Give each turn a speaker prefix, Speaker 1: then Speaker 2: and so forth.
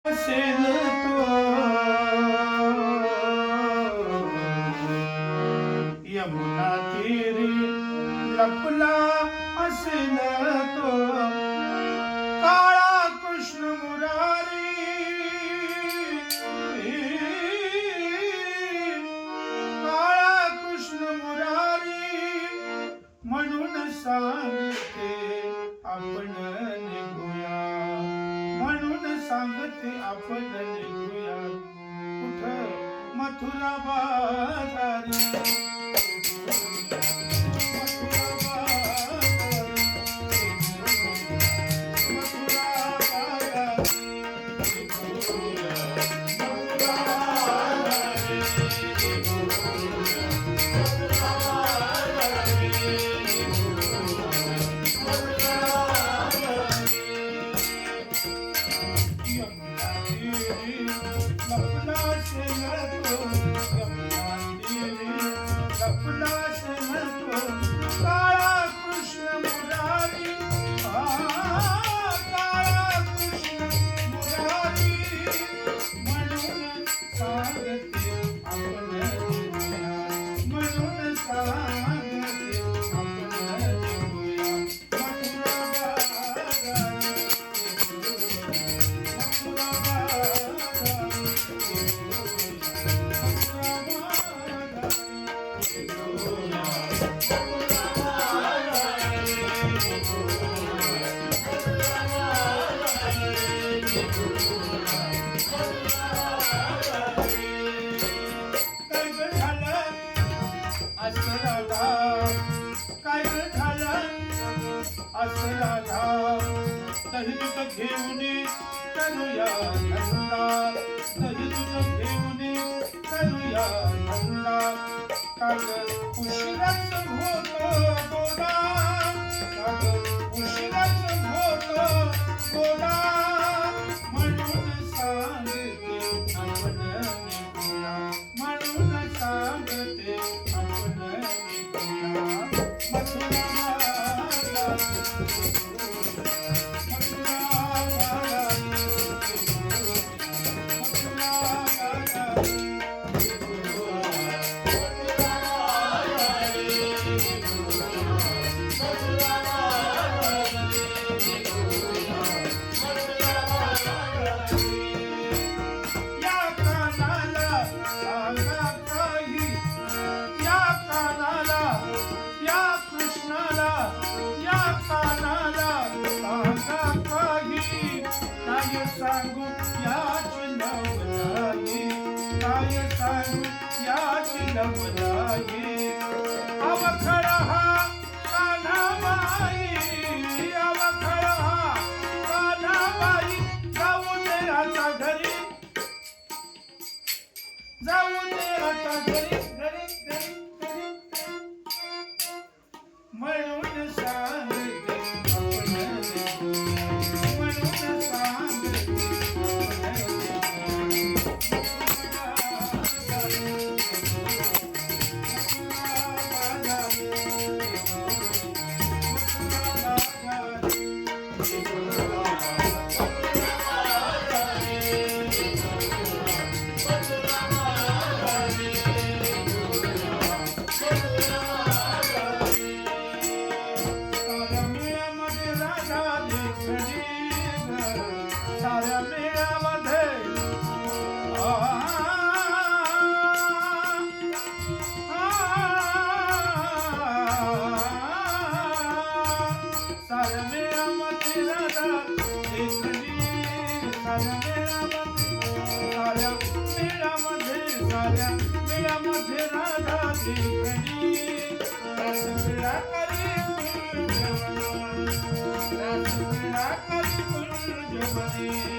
Speaker 1: असेल तो यमुना तीरी लपला असेल तो काळा कृष्ण मुरारी काळा कृष्ण मुरारी म्हणून सांगते आपण निघूया म्हणून सांगते आपण निघूया कुठं मथुरा बाजारी दही दूध घेऊन करूया धंदा दही दूध घेऊन करूया धंदा काग उशिराच होतो गोदा काग उशिराच होतो गोदा म्हणून सांगते आपण निघूया म्हणून सांगते आपण निघूया मथुरा सांगू याची नवलाई काय सांगू याची नवलाई अवखळा हा कान्हाबाई अवखळा हा कान्हाबाई जाऊ दे आता घरी जाऊ दे आता घरी घरी घरी घरी म्हणून सांगते म्हणून सांगते साऱ्या मेळ्यामध्ये साऱ्या मेळ्यामध्ये राधा देखली साऱ्या मेळ्यामध्ये राधा देखली रसमेळा करी रसमेळा करी जवनी